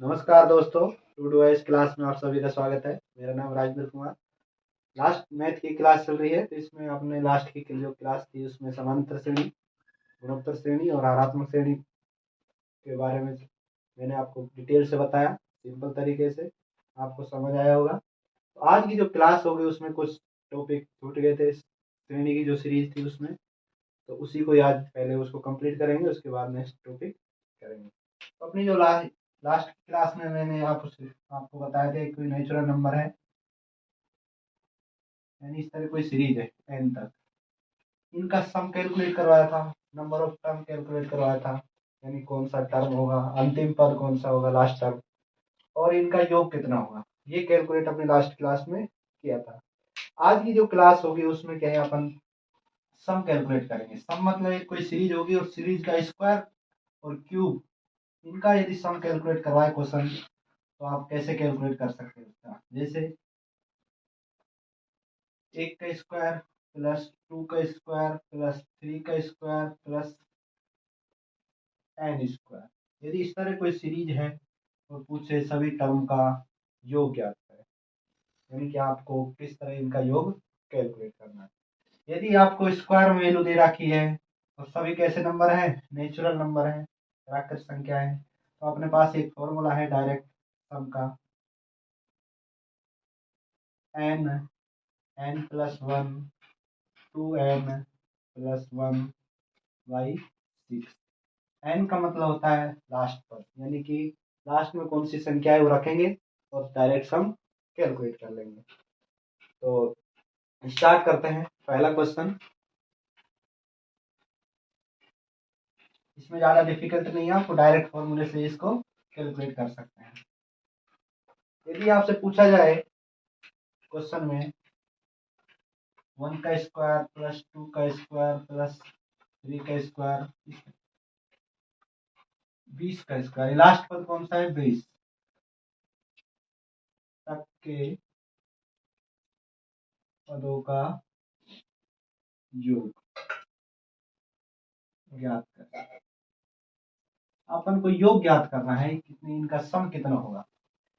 नमस्कार दोस्तों, to do S class में आप सभी का स्वागत है। मेरा नाम राजवीर कुमार। लास्ट मैथ की क्लास चल रही है, तो इसमें आपने लास्ट की जो क्लास थी उसमें समांतर श्रेणी, गुणोत्तर श्रेणी और हरात्मक श्रेणी के बारे में मैंने आपको डिटेल से बताया, सिंपल तरीके से आपको समझ आया होगा। तो आज की जो क्लास होगी उसमें कुछ टॉपिक छूट गए थे, श्रेणी की जो सीरीज थी उसमें, तो उसी को आज पहले उसको कंप्लीट करेंगे, उसके बाद नेक्स्ट टॉपिक करेंगे। तो अपनी जो लास्ट क्लास में मैंने आपको बताया था कोई नेचुरल नंबर है, यानी इस तरह कोई सीरीज है एन तक, इनका सम कैलकुलेट करवाया था, नंबर ऑफ टर्म कैलकुलेट करवाया था, यानी कौन सा टर्म होगा, अंतिम पद कौन सा होगा लास्ट टर्म, और इनका योग कितना होगा, ये कैलकुलेट अपने लास्ट क्लास में किया था। आज की जो क्लास होगी उसमें क्या है, अपन सम कैलकुलेट करेंगे। सम मतलब एक कोई सीरीज होगी और सीरीज का स्क्वायर और क्यूब, इनका यदि सम कैलकुलेट करवाए क्वेश्चन, तो आप कैसे कैलकुलेट कर सकते हैं उसका। जैसे एक का स्क्वायर प्लस टू का स्क्वायर प्लस थ्री का स्क्वायर प्लस एन स्क्वायर, यदि इस तरह कोई सीरीज है और पूछे सभी टर्म का योग ज्ञात करें, यानी कि आपको किस तरह इनका योग कैलकुलेट करना है। यदि आपको स्क्वायर में वैल्यू दे रखी है और सभी कैसे नंबर है, नेचुरल नंबर है, प्राकृत संख्या है, तो अपने पास एक फॉर्मूला है डायरेक्ट सम का, n n plus one two n plus one by six. N का मतलब होता है लास्ट पर, यानी कि लास्ट में कौन सी संख्या है वो रखेंगे और डायरेक्ट सम कैलकुलेट कर लेंगे। तो स्टार्ट करते हैं पहला क्वेश्चन। इसमें ज़्यादा डिफिकल्ट नहीं है, आपको डायरेक्ट फॉर्मूले से इसको कैलकुलेट कर सकते हैं। यदि आपसे पूछा जाए क्वेश्चन में वन का स्क्वायर प्लस टू का स्क्वायर प्लस थ्री का स्क्वायर, 20 का स्क्वायर, लास्ट पर कौन सा है 20 तक के पदों का योग ज्ञात कर, अपन को योग ज्ञात करना है कितनी, इनका सम कितना होगा।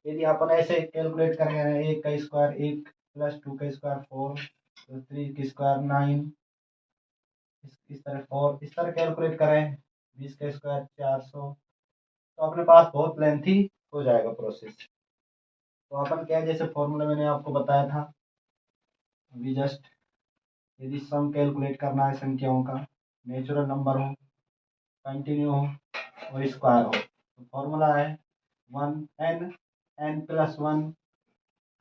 यदि अपन ऐसे कैलकुलेट करेंगे, एक का स्क्वायर एक प्लस टू का स्क्वायर फोर प्लस थ्री का स्क्वायर नाइन, इस तरह फोर, इस तरह कैलकुलेट करें 20 का स्क्वायर 400, तो अपने पास बहुत लेंथी हो जाएगा प्रोसेस। तो अपन क्या है, जैसे फॉर्मूला मैंने आपको बताया था अभी जस्ट, यदि सम कैलकुलेट करना है संख्याओं का, नेचुरल नंबर हो, कंटिन्यू हो और स्क्वायर हो, तो फॉर्मूला है one n n plus one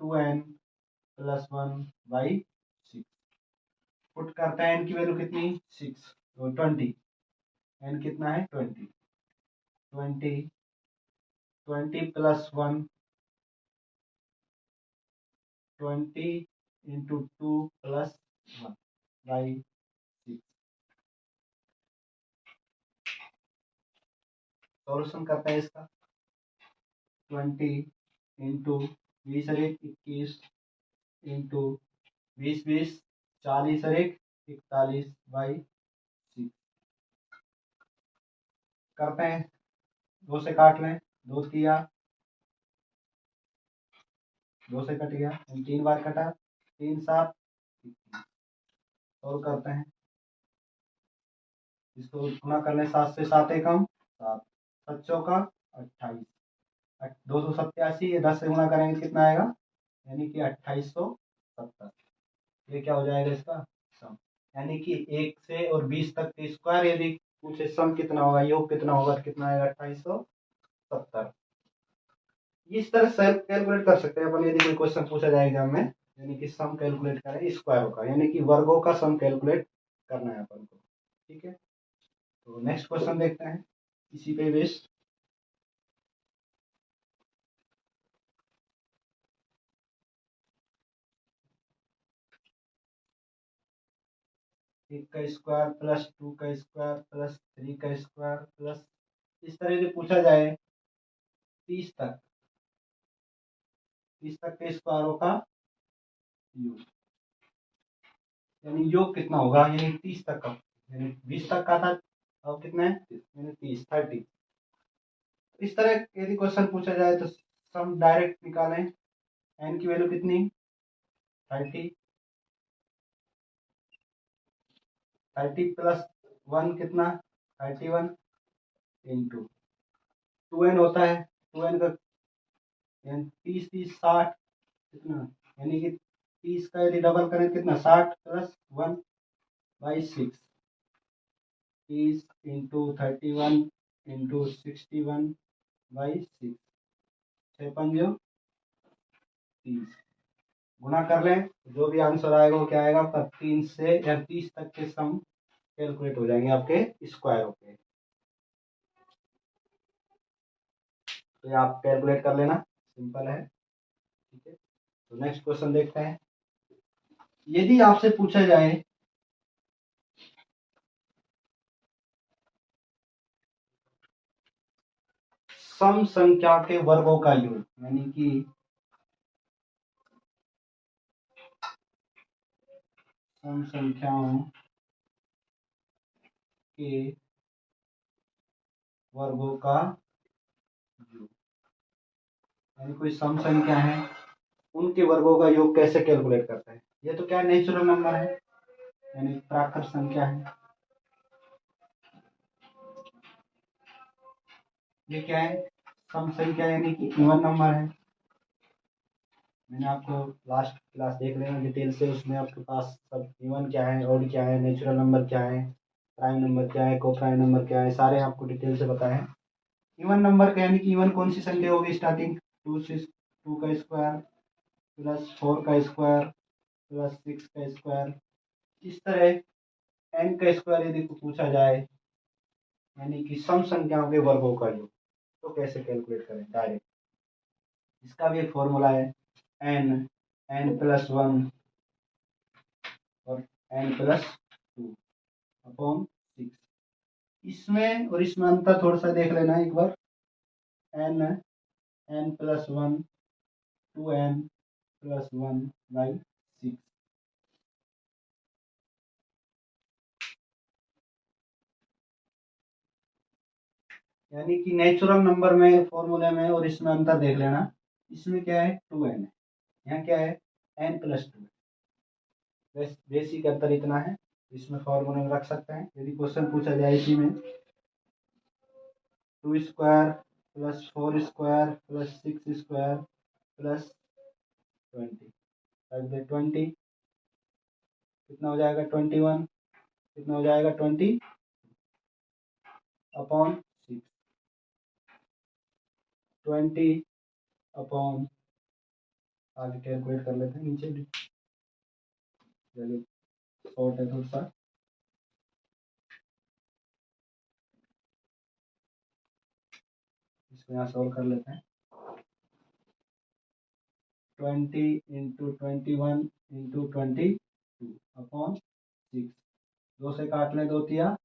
two n plus one by six. Put करते हैं एन की वैल्यू कितनी 6, तो 20, एन कितना है 20, 20 20 plus one 20 into two plus one by six. Solution करते हैं इसका, 20 इंटू 20 21 इंटू 20 40 41 बाई सिक्स। करते हैं, दो से काट लें, दो किया, दो से कट गया, तीन बार कटा, तीन सात 21। सॉल्व करते हैं, इसको गुणा कर लें, सात से सात एकम सात, सच्चों का 28, 287, ये 10 से गुणा करेंगे कितना आएगा, यानी कि 2870। ये क्या हो जाएगा इसका सम, यानी कि 1 से और 20 तक के स्क्वायर, यदि पूछे सम कितना होगा, योग कितना होगा, तो कितना आएगा 2870। इस तरह से कैलकुलेट कर सकते हैं अपन, यदि कोई क्वेश्चन पूछा जाए एग्जाम में, यानी कि सम कैलकुलेट करें स्क्वायरों का, यानी कि वर्गों का सम कैलकुलेट करना है अपन को। ठीक है, तो नेक्स्ट क्वेश्चन देखते हैं इसी पे बेस्ड। एक का स्क्वायर प्लस टू का स्क्वायर प्लस थ्री का स्क्वायर प्लस, इस तरह से पूछा जाए 30 तक, 30 तक के स्क्वायरों का योग, यानी योग कितना होगा, यानी 30 तक का, यानी 20 तक का था, अब कितना है यानी 30 30। इस तरह यदि क्वेश्चन पूछा जाए तो सम डायरेक्ट निकालें। एन की वैल्यू कितनी 30, 30 प्लस 1 कितना 31 इंटू 2n होता है, 2n का 30 30 60 कितना, यानी कि 30 का यदि डबल करें कितना 60 plus 1 by 6, 30 into 31 into 61 by 6, 6 पंजो 30, गुना कर लें जो भी आंसर आएगा वो क्या आएगा आपका 3 से या 30 तक के सम कैलकुलेट हो जाएंगे आपके स्क्वायर होके। तो ये आप कैलकुलेट कर लेना, सिंपल है। ठीक है, तो नेक्स्ट क्वेश्चन देखते हैं। यदि आपसे पूछा जाए सम संख्या के वर्गों का योग, यानी कि सम संख्याओं के वर्गों का योग, यानी कोई सम संख्या है उनके वर्गों का योग कैसे कैलकुलेट करते हैं। ये तो क्या नेचुरल नंबर है, यानी प्राकृत संख्या है। ये क्या है सम संख्या, यानी कि इवन नंबर है। मैंने आपको लास्ट क्लास देख लेना डिटेल से, उसमें आपके पास सब इवन क्या है, ऑड क्या है, नेचुरल नंबर क्या है, प्राइम नंबर क्या है, को प्राइम नंबर क्या है, सारे आपको डिटेल से बताए। इवन नंबर का यानी कि इवन कौन सी संख्या होगी स्टार्टिंग 2 से 2 का स्क्वायर प्लस 4 का स्क्वायर प्लस 6 का स्क्वायर। इस तरह n का स्क्वायर यदि पूछा जाए, यानी कि सम संख्याओं के वर्गों का योग, तो कैसे कैलकुलेट करें डायरेक्ट। इसका भी एक फॉर्मूला है n, n प्लस 1 और n प्लस 2 अपॉन 6। इसमें और इसमें अंतर थोड़ा सा देख लेना एक बार। n, n plus 1 2n plus 1 by 6। यानी कि नेचुरल नंबर में फॉर्मूले में और इसमें अंतर देख लेना। इसमें क्या है 2n है, यहाँ क्या है n प्लस 2। बेसिक अंतर इतना है, इसमें फॉर्मूले में रख सकते हैं। यदि क्वेश्चन पूछा जाए इसी में 2 square plus 4 square plus 6 square plus 20, 20 कितना हो जाएगा 21, कितना हो जाएगा 20 अपॉन 6, 20 अपॉन, आगे कैलकुलेट कर लेते हैं नीचे भी, चलिए शॉर्ट है थोड़ा सा। इसको यहाँ सॉल्व कर लेते हैं। 20 इंटू 21 इंटू 22 अपॉन 6, 2 से काट लें, 2 तिया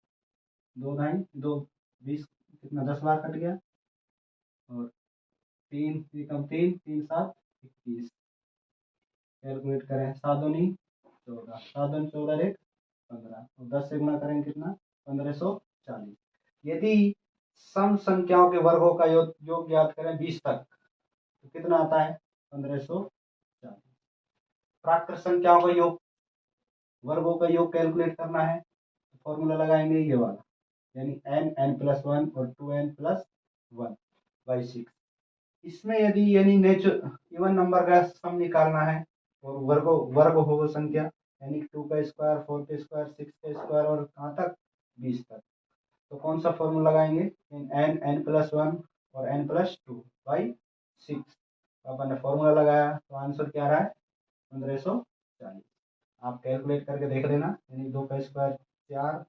2 ढाई 2 20, कितना 10 बार कट गया, और 3 कम 3 3 7 21, कैलकुलेट करें 7 दूनी 14, 7 दूनी 14 एक 15, और 10 से गुणा करें कितना 1540। यदि सम संख्याओं के वर्गों का योग ज्ञात करें 20 तक तो कितना आता है 1540। प्राकृत संख्याओं का योग, वर्गों का योग कैलकुलेट करना है तो फॉर्मूला लगाएंगे ये वाला, यानी n, n प्लस 1 और 2n प्लस 1 बाई 6। इसमें यदि यानी इवन नंबर का सम निकालना है और वर्ग हो संख्या, यानी 2 का स्क्वायर 4 का स्क्वायर 6 का स्क्वायर और कहाँ तक 20 तक, तो कौन सा फॉर्मूला लगाएंगे n, n प्लस 1 और n प्लस 2 बाई 6। अपन ने फॉर्मूला लगाया तो आंसर क्या रहा है 1540। आप कैलकुलेट करके देख लेना, यानी 2 का स्क्वायर 4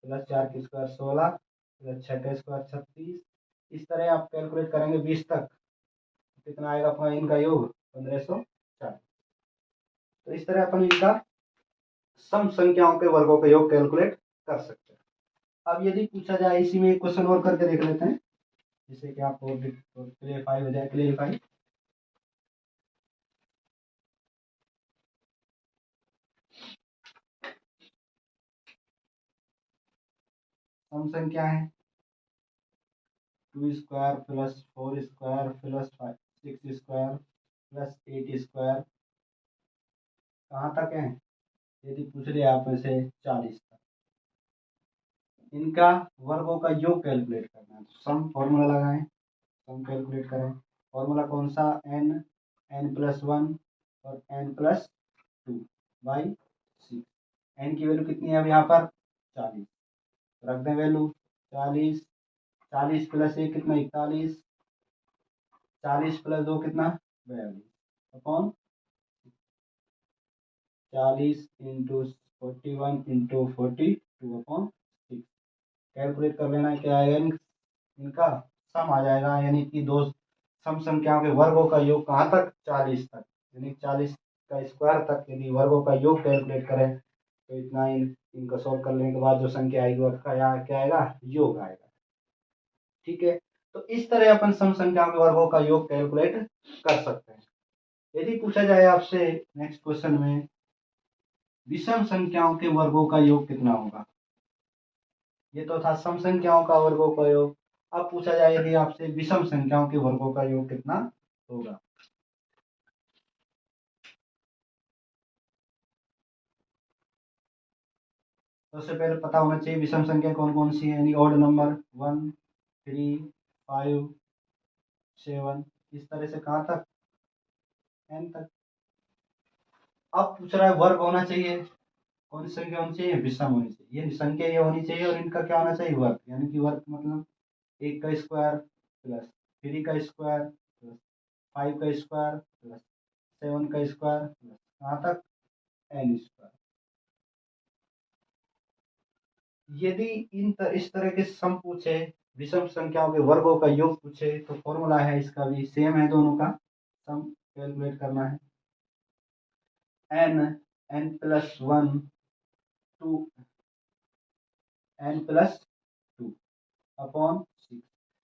प्लस 4 का स्क्वायर 16 प्लस 6 का स्क्वायर 36। इस तरह आप कैलकुलेट करेंगे 20 तक, कितना आएगा अपना इनका योग 1540। तो इस तरह अपन इनका सम संख्याओं के वर्गों का योग कैलकुलेट कर सकते हैं। अब यदि पूछा जाए इसी में एक क्वेश्चन और करके देख लेते हैं, जिससे कि आपको क्लियरफाई हो जाए, क्लियरफाई। सम संख्या है 2 square plus 4 square plus 6 square plus 8 square कहाँ तक है? यदि पूछ रहे आप में से 40 तक। इनका वर्गों का योग कैलकुलेट करना है, तो सम फॉर्मूला लगाएं, सम कैलकुलेट करें। फॉर्मूला कौन सा? n+1 और n+2 बाई 6। n की वैल्यू कितनी है अब यहाँ पर? 40। रख दें वैल्यू 40। 40 प्लस 1 कितना? 41। 40 प्लस 2 कितना? 42 upon 40 into 41 into 42 upon 6। Calculate कर लेना है, क्या आएगा? इनका सम आ जाएगा, यानी कि दो सम संख्याओं के वर्गों का योग कहाँ तक? 40 तक, यानी 40 का स्क्वायर तक यदि वर्गों का योग कैलकुलेट करें तो इतना इनको सोल्व करने के बाद जो संख्या आएगी उसका यहाँ क्या आएगा? योग आएगा। ठीक है, तो इस तरह अपन सम संख्याओं के वर्गों का योग कैलकुलेट कर सकते हैं। यदि पूछा जाए आपसे नेक्स्ट क्वेश्चन में विषम संख्याओं के वर्गों का योग कितना होगा? ये तो था सम संख्याओं का वर्गों का योग। अब पूछा जाए यदि आपसे विषम संख्याओं के वर्गों का योग कितना होगा? तो सबसे पहले पता होना चाहिए विषम संख्या कौन कौन सी है, यानी ऑड नंबर 1, 3, 5, 7, इस तरह से कहाँ तक? n तक। अब पूछ रहा है वर्ग होना चाहिए, कौन सी संख्या होनी चाहिए? विषम होनी चाहिए, ये संख्या ये होनी चाहिए और इनका क्या होना चाहिए? वर्ग, यानी कि वर्ग मतलब 1 का स्क्वायर प्लस 3 का स्क्वायर प्लस 5 का स्क्वायर प्लस 7 का स्क्वायर प्लस कहाँ तक? n square. यदि इस तरह के सम पूछे, विषम संख्याओं के वर्गों का योग पूछे, तो फॉर्मूला है इसका भी सेम है, दोनों का सम कैलकुलेट करना है। n+1 टू n+2 अपॉन 6,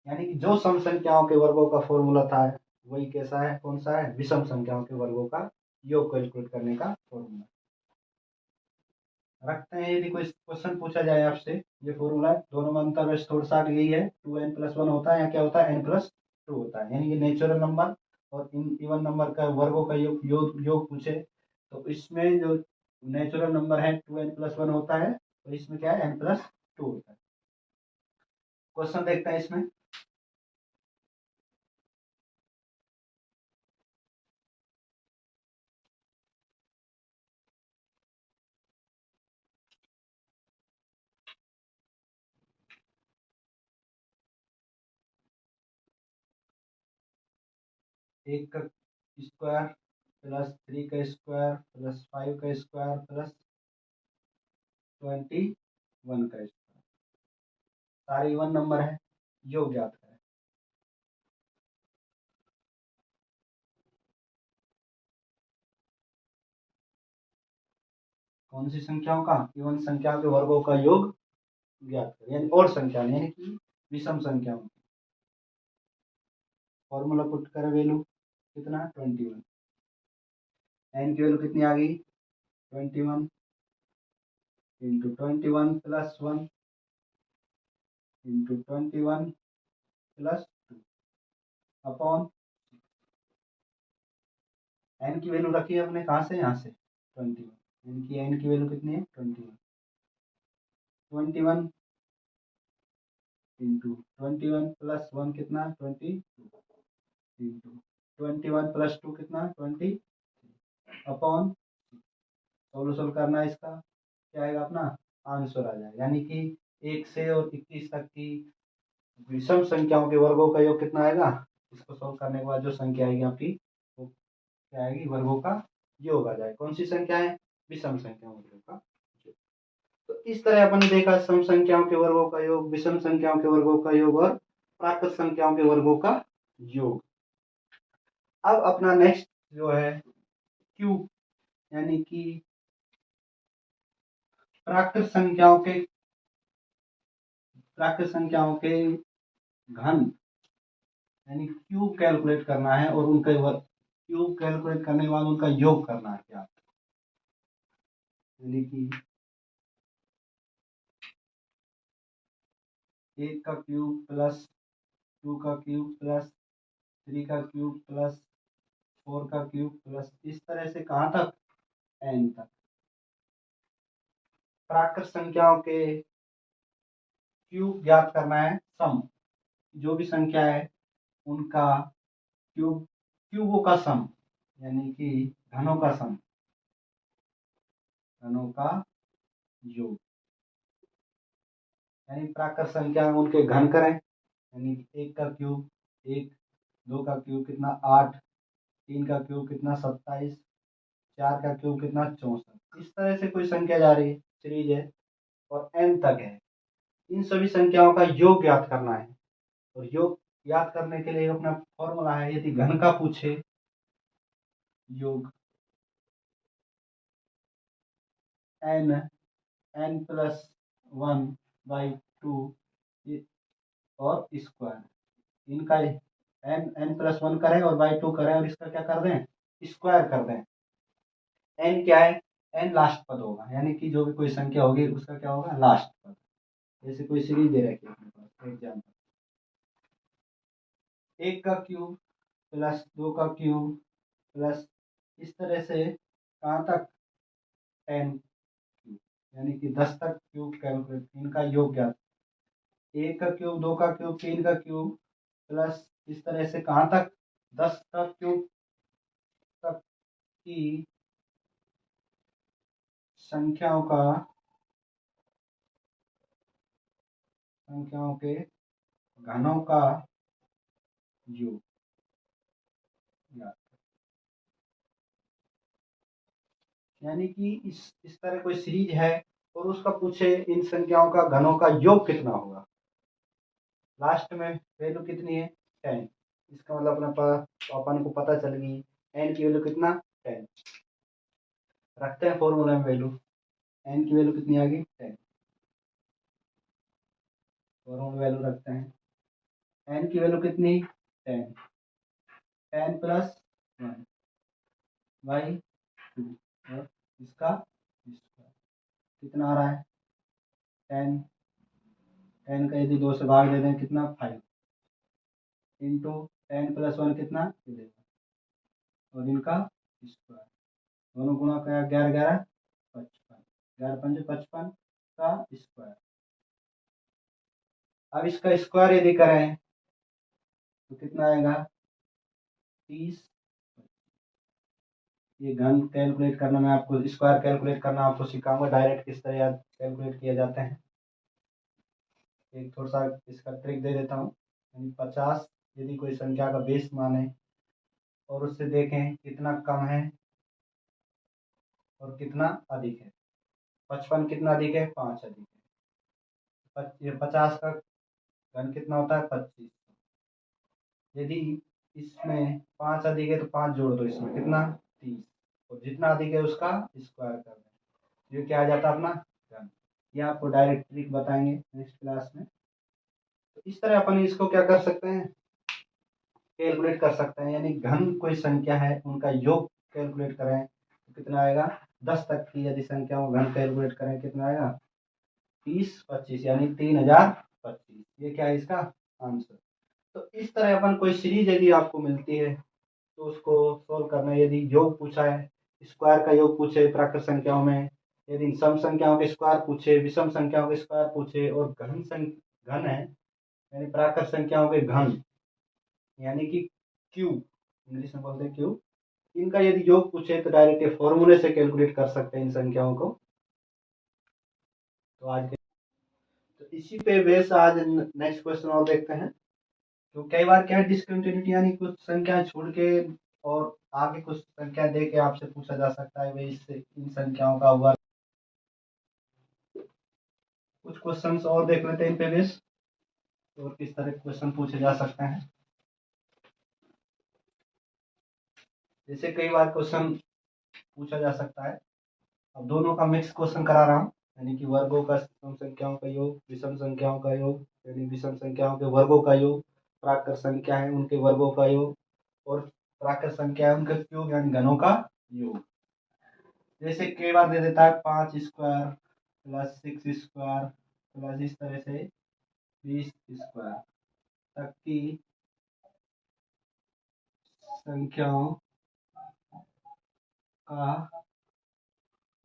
यानी कि जो सम संख्याओं के वर्गों का फॉर्मूला था वही कैसा है? कौन सा है? विषम संख्याओं के वर्गों का योग कैलकुलेट करने का फॉर्मूला रखते हैं। यदि कोई क्वेश्चन पूछा जाए आपसे, ये फॉर्मूला है, दोनों में अंतर वैसे थोड़ा सा यही है, 2n+1 होता है या क्या होता है? n+2 होता है, यानी कि नेचुरल नंबर और इन इवन नंबर का वर्गों का योग पूछे तो इसमें जो नेचुरल नंबर है 2n+1 होता है, तो इसमें क्या है? n+2 होता है। क्वेश्चन देखते हैं इसमें। एक का स्क्वायर प्लस 3 का स्क्वायर प्लस 5 का स्क्वायर प्लस 21 का स्क्वायर, सारे इवन नंबर है, योग ज्ञात करें। कौन सी संख्याओं का? इवन संख्याओं के वर्गों का योग ज्ञात करें, यानी और संख्या यानी कि विषम संख्याओं। फॉर्मूला पुट करें, वैल्यू कितना? 21। एन की वैल्यू कितनी आ गई? 21 इंटू 21+1 इंटू 21+2 अपॉन एन की वैल्यू रखी है हमने कहाँ से? यहाँ से 21, यानी कि एन की वैल्यू कितनी है? 21। 21 इंटू 21+1 कितना? 22 इंटू 21+2 कितना? 20 अपॉन सोल्यूशन करना है इसका, क्या आएगा? अपना आंसर आ जाएगा, यानी कि 1 से और 21 तक की विषम संख्याओं के वर्गों का योग कितना आएगा? इसको सोल्व करने के बाद जो संख्या आएगी आपकी वो क्या आएगी? वर्गों का योग आ जाएगा। कौन सी संख्या है? विषम संख्या वर्गों का योग। तो इस तरह अपन ने देखा सम संख्याओं के वर्गों का योग, विषम संख्याओं के वर्गों का योग और प्राकृत संख्याओं के वर्गों का योग। अब अपना नेक्स्ट जो है क्यूब, यानी कि प्राकृत संख्याओं के घन, यानी क्यूब कैलकुलेट करना है और उनका क्यूब कैलकुलेट करने के बाद उनका योग करना है क्या, यानी कि 1 का क्यूब प्लस 2 का क्यूब प्लस 3 का क्यूब प्लस 4 का क्यूब प्लस इस तरह से कहाँ तक, n तक। प्राकृत संख्याओं के क्यूब ज्ञात करना है, सम। जो भी संख्या है उनका क्यूब, क्यूबों का सम, यानी कि घनों का सम, घनों का योग। यानी प्राकृत संख्या में उनके घन करें, यानी 1 का क्यूब 1, 2 का क्यूब कितना 8, 3 का क्यूब कितना 27, 4 का क्यूब कितना 64। इस तरह से कोई संख्या जा रही है, सीरीज है और n तक है। इन सभी संख्याओं का योग ज्ञात करना है, और योग ज्ञात करने के लिए अपना फॉर्मूला है, यदि घन का पूछे योग n प्लस 1 बाई 2 और स्क्वायर, इनका n प्लस 1 करें और बाई 2 करें और इसका क्या कर दें, स्क्वायर कर दें। n क्या है, n लास्ट पद होगा, यानी कि जो भी कोई संख्या होगी उसका क्या होगा, लास्ट पद। जैसे कोई सीरीज दे रखी है अपने पास, एग्जाम्पल 1 का क्यूब प्लस 2 का क्यूब प्लस इस तरह से कहाँ तक, 10 क्यूब, यानी कि 10 तक क्यूब कैलकुलेट, इनका योग ज्ञात। 1 का क्यूब 2 का क्यूब 3 का क्यूब प्लस इस तरह से कहाँ तक, 10 तक क्यूब तक की संख्याओं का, संख्याओं के घनों का योग ज्ञात। यानी कि इस तरह कोई सीरीज है और उसका पूछे इन संख्याओं का घनों का योग कितना होगा, लास्ट में वैल्यू कितनी है 10। इसका मतलब अपन को पता चल गई n की वैल्यू कितना 10। रखते हैं फॉर्मूला में वैल्यू, n की वैल्यू कितनी आ गई 10। फॉर्मूला वैल्यू रखते हैं, n की वैल्यू कितनी 10, 10 प्लस 1 बाई 2 और इसका स्क्वायर कितना आ रहा है 10। 10 का यदि 2 से भाग दे दें कितना 5 इंटू 10 प्लस 1 कितना 11 और इनका स्क्वायर, दोनों गुणा का 11 11 55, 11 पंजे 55 का स्क्वायर। अब इसका स्क्वायर यदि करें तो कितना आएगा 30। ये घन कैलकुलेट करना मैं आपको, स्क्वायर कैलकुलेट करना आपको सिखाऊंगा, डायरेक्ट किस तरह कैलकुलेट किया जाता है। एक थोड़ा सा इसका ट्रिक दे देता हूँ, यानी 50 यदि कोई संख्या का बेस माने और उससे देखें कितना कम है और कितना अधिक है। 55 कितना अधिक है, 5 अधिक है। ये 50 का घन कितना होता है 25। यदि इसमें 5 अधिक है तो 5 जोड़ दो, इसमें कितना 30, और जितना अधिक है उसका स्क्वायर कर दें, ये क्या आ जाता है अपना घन। ये आपको डायरेक्ट ट्रिक बताएंगे नेक्स्ट क्लास में। तो इस तरह अपन इसको क्या कर सकते हैं, कैलकुलेट कर सकते हैं। यानी घन कोई संख्या है उनका योग कैलकुलेट करें तो कितना आएगा, 10 तक की यदि संख्या को घन कैलकुलेट करें कितना आएगा 30 25, यानी 3025। ये क्या है इसका आंसर। तो इस तरह अपन कोई सीरीज यदि आपको मिलती है तो उसको सोल्व करना है। यदि योग पूछा है, स्क्वायर का योग पूछे प्राकृत संख्याओं में, यदि सम संख्याओं के स्क्वायर पूछे, विषम संख्याओं के स्क्वायर पूछे, और घन है यानी प्राकृत संख्याओं के घन, यानी कि क्यूब, इंग्लिश में बोलते हैं क्यूब, इनका यदि योग पूछे तो डायरेक्ट ये फॉर्मूले से कैलकुलेट कर सकते हैं इन संख्याओं को। तो आज के, तो इसी पे बेस आज नेक्स्ट क्वेश्चन और देखते हैं। तो कई बार क्या है डिसकंटिन्यूटी, यानी कुछ संख्या छोड़ के और आगे कुछ संख्या दे के आपसे पूछा जा सकता है भाई इससे इन संख्याओं का वर्ग। कुछ क्वेश्चंस और देख लेते हैं इन पे बेस, और किस तरह क्वेश्चन पूछे जा सकते हैं। जैसे कई बार क्वेश्चन पूछा जा सकता है, अब दोनों का मिक्स क्वेश्चन करा रहा हूँ, यानी कि वर्गों का सम संख्याओं का योग, विषम संख्याओं का योग, यानी विषम संख्याओं के वर्गों का योग, प्राकृत संख्या है उनके वर्गों का योग, और प्राकृत संख्या है उनके क्यूब यानी घनों का योग। जैसे कई बार दे देता है 5 स्क्वायर प्लस 6 स्क्वायर प्लस इस तरह से 20 स्क्वायर। तक की संख्याओं का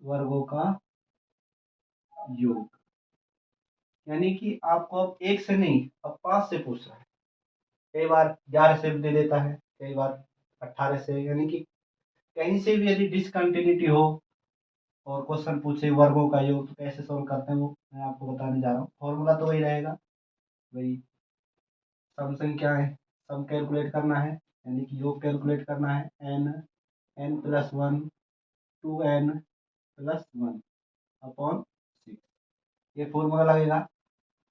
वर्गों का योग। यानी कि आपको अब एक से नहीं, अब 5 से पूछ रहा है। कई बार 11 से भी दे देता है, कई बार 18 से। यानी कि कहीं से भी यदि डिसकंटिन्यूटी हो और क्वेश्चन पूछे वर्गों का योग, तो कैसे सोल्व करते हैं वो मैं आपको बताने जा रहा हूँ। फॉर्मूला तो वही रहेगा, वही सम संख्याएं, सम कैलकुलेट करना है, यानी कि योग कैलकुलेट करना है। n+1 2n+1 अपॉन 6, ये फॉर्मूला लगेगा।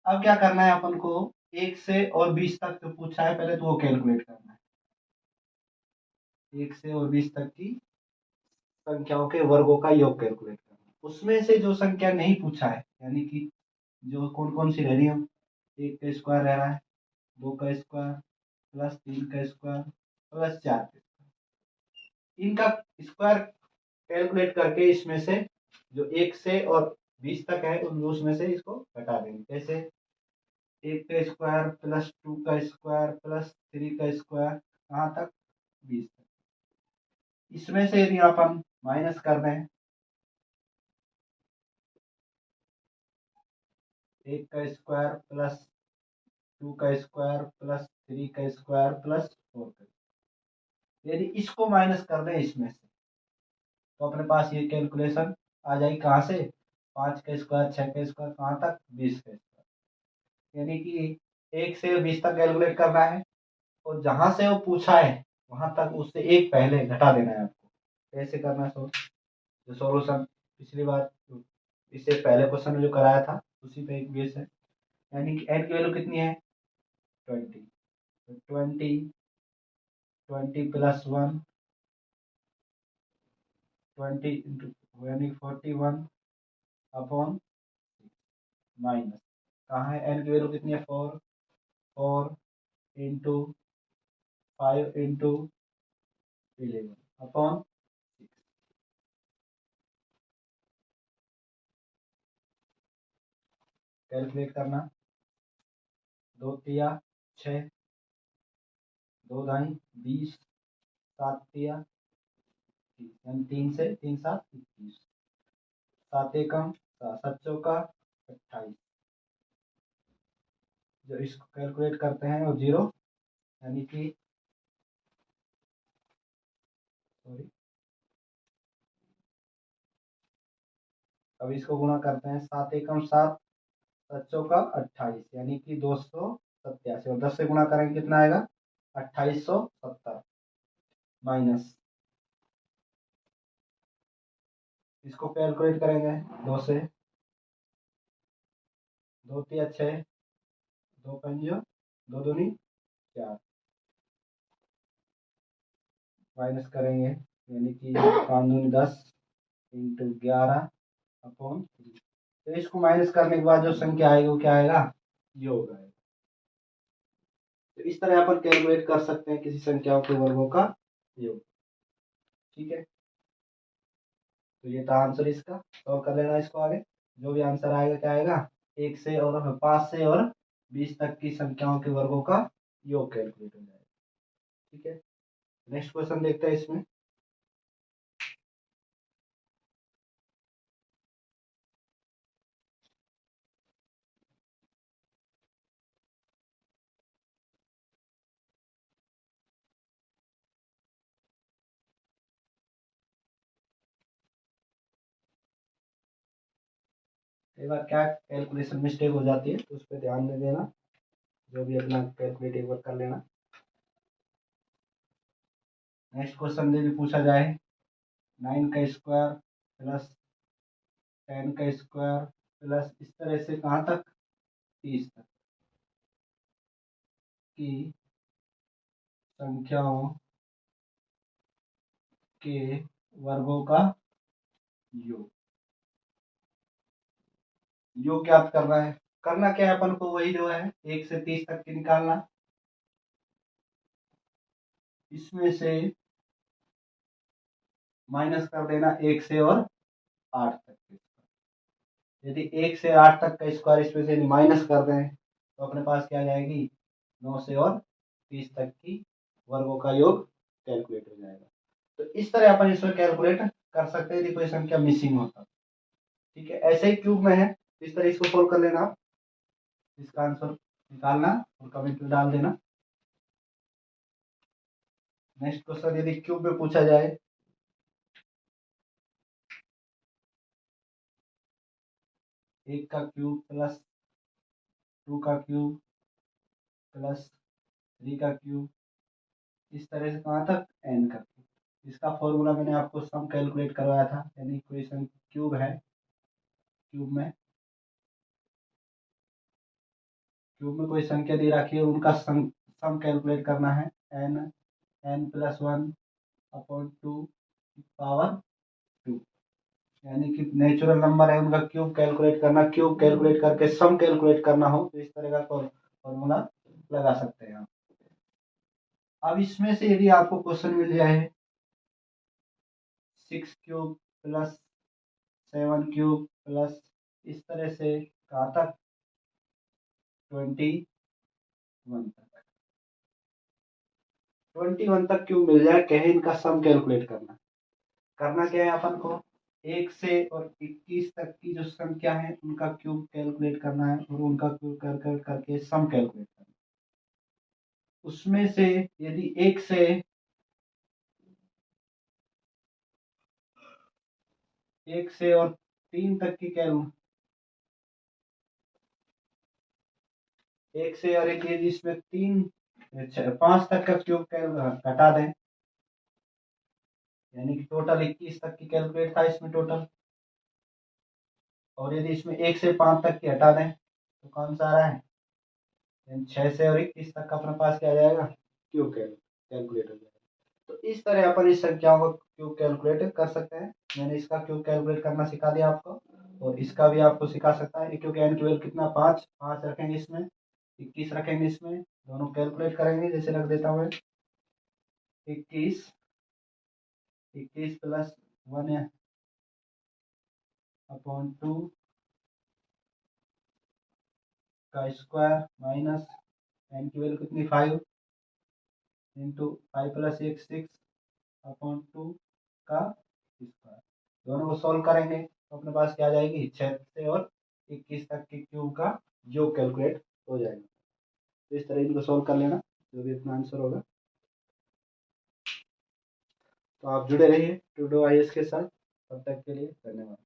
अब क्या करना है अपन को, 1 से और 20 तक जो पूछा है पहले तो वो कैलकुलेट करना है। 1 से और 20 तक की संख्याओं के वर्गों का योग कैलकुलेट करना है। उसमें से जो संख्या नहीं पूछा है, यानी कि जो कौन कौन सी रह रही है, 1 का स्क्वायर रह रहा है, 2 का स्क्वायर प्लस 3 का स्क्वायर प्लस 4 का स्क्वायर, इनका स्क्वायर कैलकुलेट करके इसमें से जो 1 से और 20 तक है उन उसमें से इसको घटा देंगे। जैसे 1 का स्क्वायर प्लस 2 का स्क्वायर प्लस 3 का स्क्वायर, कहाँ तक, 20 तक। इसमें से यदि अपन माइनस कर दें, 1 का स्क्वायर प्लस 2 का स्क्वायर प्लस 3 का स्क्वायर प्लस 4 का, यदि इसको माइनस कर दें इसमें से, तो अपने पास ये कैलकुलेशन आ जाएगी कहाँ से, 5 का स्क्वायर 6 का स्क्वायर कहाँ तक, 20 का स्क्वायर। यानी कि 1 से 20 तक कैलकुलेट करना है और जहां से वो पूछा है वहां तक उससे एक पहले घटा देना है आपको। कैसे करना है जो सॉल्यूशन पिछली बार इससे पहले क्वेश्चन में जो कराया था उसी पे एक बेस है। यानी कि n की वैल्यू कितनी है, 20, तो 20+1 20 यानी 41 अपॉन माइनस, कहाँ है n की वैल्यू कितनी है, 4, 4 इंटू 5 इंटू 11 अपॉन 6। कैलकुलेट करना, 2 तिया 6, 2 दाई 20, 7 तिया 30, यानी 3 से 3 7 21, 7 एकम 7 चौका 28। जब इसको कैलकुलेट करते हैं और 0, यानी कि सॉरी, अब इसको गुणा करते हैं, 7 एकम 7, 7 चौका 28, यानी कि 287, और 10 से गुणा करेंगे कितना आएगा, 2870 माइनस, इसको कैलकुलेट करेंगे 2 से, 2 तिया 6, 2 पंजो 2 दूनी 4, माइनस करेंगे, यानी कि 5 दूनी 10 इंटू 11 अपॉन 3। तो इसको माइनस करने के बाद जो संख्या आएगी वो क्या आएगा, योग आएगा। तो इस तरह अपन कैलकुलेट कर सकते हैं किसी संख्याओं के वर्गों का योग। ठीक है, तो ये था आंसर इसका, सॉल्व कर लेना इसको आगे। जो भी आंसर आएगा क्या आएगा, 1 से और 5 से और 20 तक की संख्याओं के वर्गों का योग कैलकुलेट हो जाएगा। ठीक है, नेक्स्ट क्वेश्चन देखते हैं इसमें। एक बार क्या कैलकुलेशन मिस्टेक हो जाती है तो उस पर ध्यान दे देना, जो भी अपना कैलकुलेट एक बार कर लेना। नेक्स्ट क्वेश्चन यदि पूछा जाए, 9 का स्क्वायर प्लस 10 का स्क्वायर प्लस इस तरह से कहाँ तक, 30 तक की संख्याओं के वर्गों का योग। योग ज्ञात करना है, करना क्या है अपन को, वही जो है 1 से 30 तक की निकालना, इसमें से माइनस कर देना 1 से और 8 तक के। यदि 1 से 8 तक का स्क्वायर इसमें से माइनस कर दें तो अपने पास क्या आ जाएगी, 9 से और 30 तक की वर्गों का योग कैलकुलेट हो जाएगा। तो इस तरह अपन इसमें कैलकुलेट कर सकते हैं यदि कोई संख्या मिसिंग होता। ठीक है, ऐसे ही क्यूब में है, इस तरह इसको सोल्व कर लेना आप, इसका आंसर निकालना और कमेंट में डाल देना। नेक्स्ट क्वेश्चन यदि क्यूब में पूछा जाए, एक का क्यूब प्लस 2 का क्यूब प्लस 3 का क्यूब, इस तरह से कहाँ तक n का क्यूब। इसका फॉर्मूला मैंने आपको सम कैलकुलेट करवाया था, यानी इक्वेशन क्यूब है, क्यूब में कोई संख्या दे रखी है, उनका सम कैलकुलेट करना है, n+1 अपॉन 2 पावर 2, यानी कि नेचुरल नंबर है उनका क्यूब कैलकुलेट करना, क्यूब कैलकुलेट करके सम कैलकुलेट करना हो तो इस तरह का फॉर्मूला लगा सकते हैं आप। अब इसमें से यदि आपको क्वेश्चन मिल जाए 6 क्यूब प्लस 7 क्यूब प्लस इस तरह से कहाँ तक 21 तक, 21 तक क्यूब मिल जाए, कहे इनका सम कैलकुलेट करना क्या है अपन को, 1 से और 21 तक की जो संख्या है उनका क्यूब कैलकुलेट करना है और उनका क्यूब कैलकुलेट करके सम कैलकुलेट करना है। उसमें से यदि 1 से और 3 तक की कैलकुलेट, 1 से और एक यदि इसमें 5 तक का क्यूब घटा दें, यानी कि टोटल 21 तक की कैलकुलेट था इसमें टोटल, और यदि इसमें 1 से 5 तक की हटा दें तो कौन सा आ रहा है, 6 से और 21 तक का अपने पास क्या आ जाएगा, क्यूब कैलकुलेट हो जाएगा। तो इस तरह अपन इस संख्याओं को क्यूब कैलकुलेट कर सकते हैं। मैंने इसका क्यूब कैलकुलेट करना सिखा दिया आपको, और इसका भी आपको सिखा सकता है, क्योंकि एन की वैल्यू कितना 5 5 रखेंगे इसमें, 21 रखेंगे इसमें, दोनों कैलकुलेट करेंगे। जैसे रख देता हूँ 21 21 प्लस 1 अपॉन 2 का स्क्वायर माइनस एन की वैल्यू कितनी 5 इंटू 5 प्लस 1 6 अपॉन 2 का स्क्वायर, दोनों को सॉल्व करेंगे तो अपने पास क्या आ जाएगी, 6 से और 21 तक के क्यूब का योग कैलकुलेट हो जाएगा। तो इस तरह इनको सॉल्व कर लेना, जो भी अपना आंसर होगा। तो आप जुड़े रहिए ट्यूडो आईएएस के साथ, तब तक के लिए धन्यवाद।